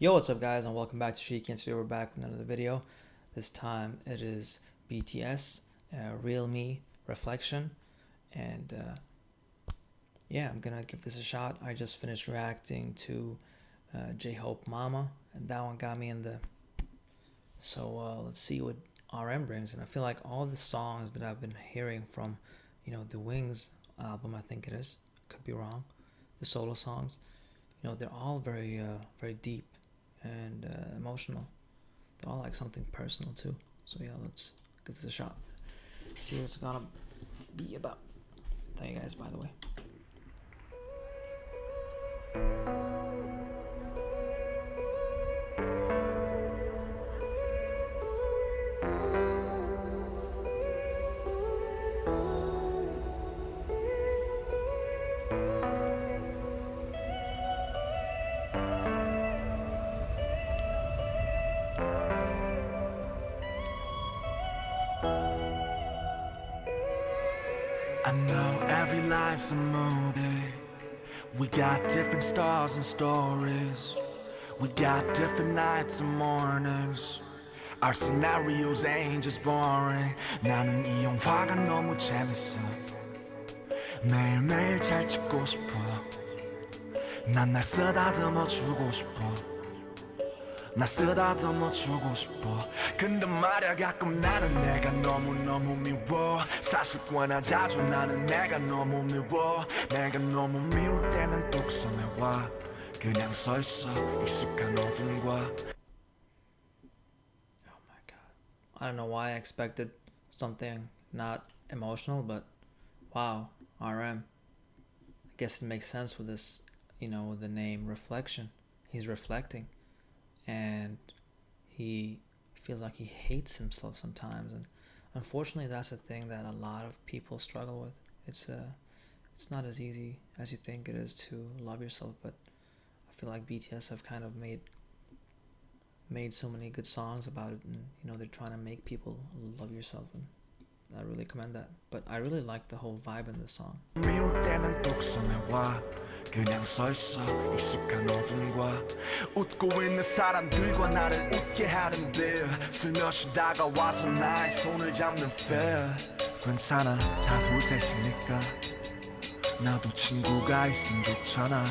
Yo, what's up guys, and welcome back to Shiki, and today we're back with another video. This time it is BTS, Real Me Reflection, and yeah, I'm gonna give this a shot. I just finished reacting to J-Hope Mama, and that one got me in the... So let's see what RM brings. And I feel like all the songs that I've been hearing from, the Wings album, I think it is, could be wrong, the solo songs, they're all very deep and emotional. They're all like something personal too. So yeah, let's give this a shot. See what it's gonna be about. Thank you guys, by the way. I know every life's a movie. We got different stars and stories. We got different nights and mornings. Our scenarios ain't just boring. 나는 이 영화가 너무 재밌어. 매일매일 잘 찍고 싶어. 난 날 쓰다듬어 주고 싶어. 날 쓰다듬어 주고 싶어. 근데 말야 가끔 나는 내가 너무너무 미워. 사실 꽤나 자주 나는 내가 너무 미워. 내가 너무 미울 때는 뚝섬에 와. 그냥 서 있어 익숙한 어둠과. Oh my god. I don't know why I expected something not emotional, but wow, RM. I guess it makes sense with this, with the name Reflection. He's reflecting. And he feels like he hates himself sometimes, and unfortunately that's a thing that a lot of people struggle with. It's not as easy as you think it is to love yourself, but I feel like BTS have kind of made so many good songs about it, and they're trying to make people love yourself, and I really commend that. But I really like the whole vibe in this song. 미울 때는 뚝섬에 와. 그냥 서 있어 익숙한 어둠과. 웃고 있는 사람들과 나를 웃게 하는데 슬며시 다가와서 나의 손을 잡는 fear. 괜찮아 다 둘셋이니까. 나도 친구가 있으면 좋잖아.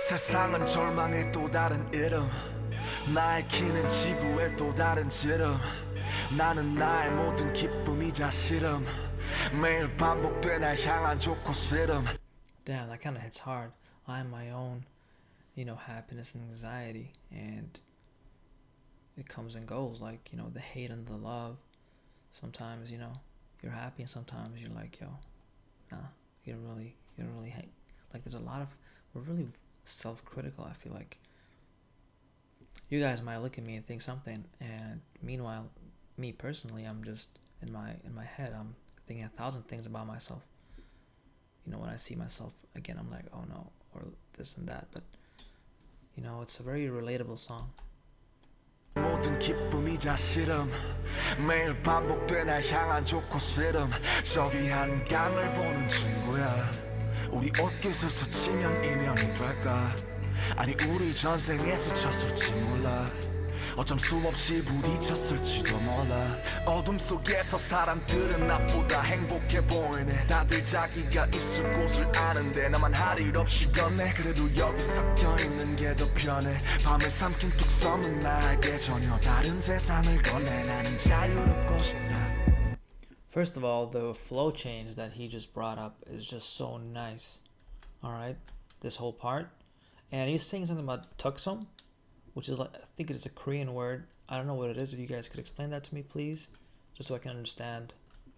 세상은 절망의 또 다른 이름. 나의 키는 지구의 또 다른 지름. 나는 나의 모든 기쁨이자 싫음. 매일 반복돼 날 향한 좋고 싫음. Damn, that kind of hits hard. I'm my own, happiness and anxiety, and it comes and goes, like, the hate and the love. Sometimes, you're happy, and sometimes you're like, yo, nah, you don't really hate. Like, there's a lot of, we're really self-critical. I feel like you guys might look at me and think something, and meanwhile, me personally, I'm just in my head, I'm thinking 1,000 things about myself. When I see myself again, I'm like, oh no, or this and that. But it's a very relatable song. 모든 기쁨이자 싫음. 매일 반복돼 날 향한 좋고 싫음. 저기 한강을 보는 친구야. 우리 옷깃을 스치면 인연이 될까. 아니 우리 전생에 스쳤을지 몰라. 어쩜 수없이 부딪혔을지도 몰라. 어둠 속에서 사람들은 나보다 행복해 보이네. 다들 자기가 있을 곳을 아는데 나만 할 일 없이 걷네. 그래도 여기 섞여있는 게 더 편해. 밤에 삼킨 뚝섬은 나에게 전혀 다른 세상을 건네. 나는 자유롭고 싶다. First of all, the flow change that he just brought up is just so nice. Alright, this whole part. And he's saying something about tuksom, which is, like, I think it is a Korean word. I don't know what it is. If you guys could explain that to me, please, just so I can understand,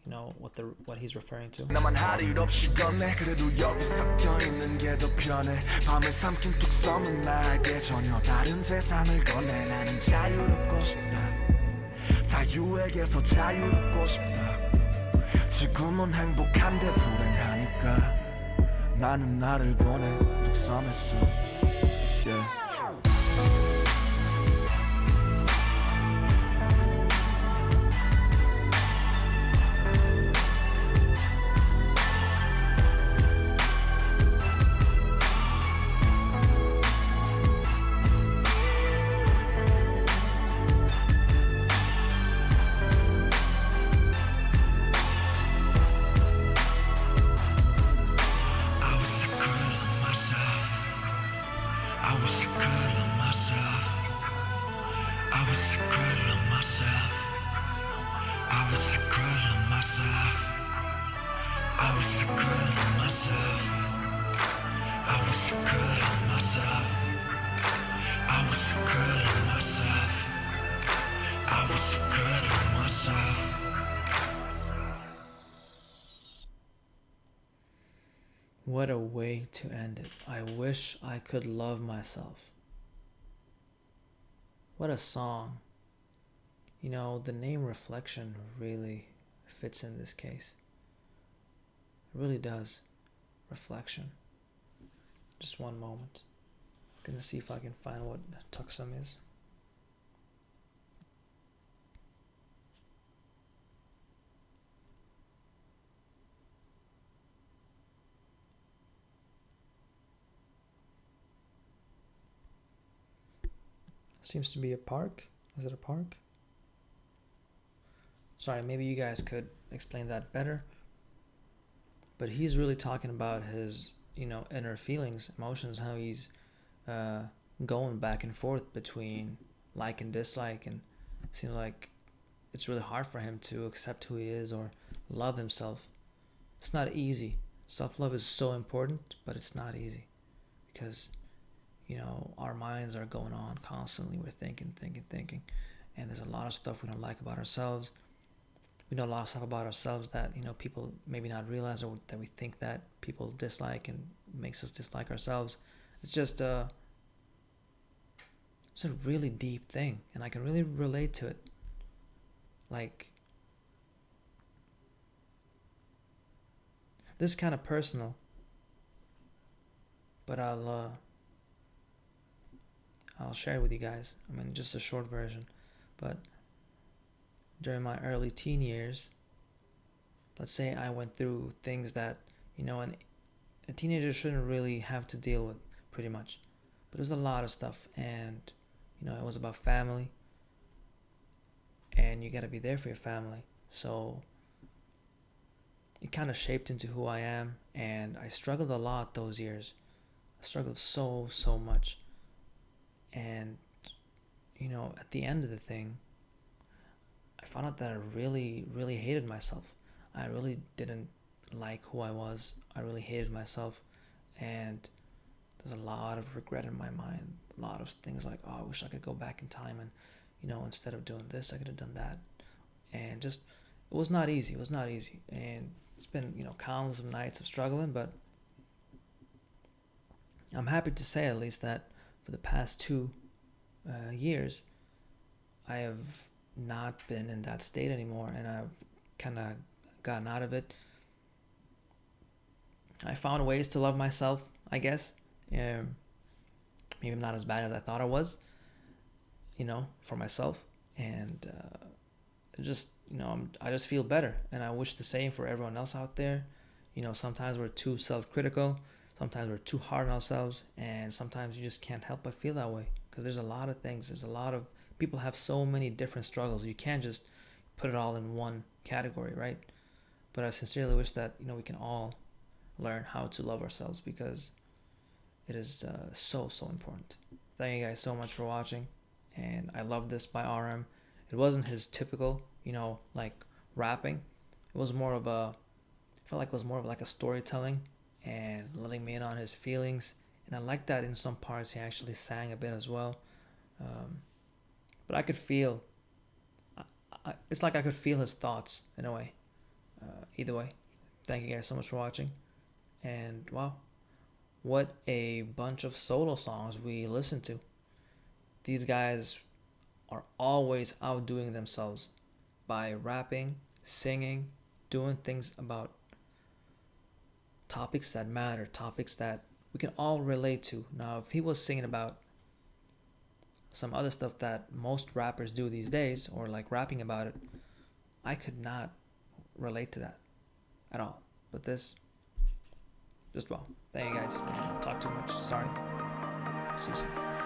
you know what he's referring to. 나만 할 일 없이 걷네 그래도 여기 섞여 있는 게 더 편해 밤을 삼킨 뚝 서는 나에게 전혀 다른 세상을 건네 나는 자유롭고 싶다 자유에게서 자유롭고 싶다 지금은 행복한데 불행하니까 나는 나를 보내 뚝 섬했어 yeah. What a way to end it. I wish I could love myself. What a song. You know, the name Reflection really fits in this case. It really does. Reflection. Just one moment. I'm gonna see if I can find what Tuxum is. Seems to be a park. Is it a park? Sorry, maybe you guys could explain that better. But he's really talking about his, you know, inner feelings, emotions, how he's going back and forth between like and dislike, and it seems like it's really hard for him to accept who he is or love himself. It's not easy. Self-love is so important, but it's not easy because, you know, our minds are going on constantly. We're thinking, and there's a lot of stuff we don't like about ourselves. We know a lot of stuff about ourselves that, you know, people maybe not realize, or that we think that people dislike and makes us dislike ourselves. It's just it's a really deep thing, and I can really relate to it. Like, this is kind of personal, but I'll share it with you guys. I mean, just a short version, but during my early teen years, let's say I went through things that, you know, a teenager shouldn't really have to deal with, pretty much. But it was a lot of stuff, and, you know, it was about family, and you got to be there for your family. So it kind of shaped into who I am, and I struggled a lot those years. I struggled so much. And, you know, at the end of the thing, I found out that I really hated myself. I really didn't like who I was. I really hated myself, and there's a lot of regret in my mind. A lot of things like, oh, I wish I could go back in time, and, you know, instead of doing this, I could have done that. And just, it was not easy. And it's been, you know, countless of nights of struggling, but I'm happy to say at least that for the past 2 years, I have not been in that state anymore, and I've kind of gotten out of it. I found ways to love myself, I guess. Maybe not as bad as I thought I was, you know, for myself. And just, you know, I just feel better, and I wish the same for everyone else out there. You know, sometimes we're too self-critical. Sometimes we're too hard on ourselves, and sometimes you just can't help but feel that way, because there's a lot of things. There's a lot of people have so many different struggles. You can't just put it all in one category, right? But I sincerely wish that, you know, we can all learn how to love ourselves, because it is so important. Thank you guys so much for watching, and I love this by RM. It wasn't his typical, you know, like rapping. It was more of a, I felt like it was more of like a storytelling and letting me in on his feelings. And I like that in some parts he actually sang a bit as well. But I could feel, it's like I could feel his thoughts in a way. Either way, thank you guys so much for watching. And wow, what a bunch of solo songs we listened to. These guys are always outdoing themselves by rapping, singing, doing things about topics that matter, topics that we can all relate to. Now, if he was singing about some other stuff that most rappers do these days, or like rapping about it, I could not relate to that at all. But this, just well. Thank you guys. I'll talk too much. Sorry. See you soon.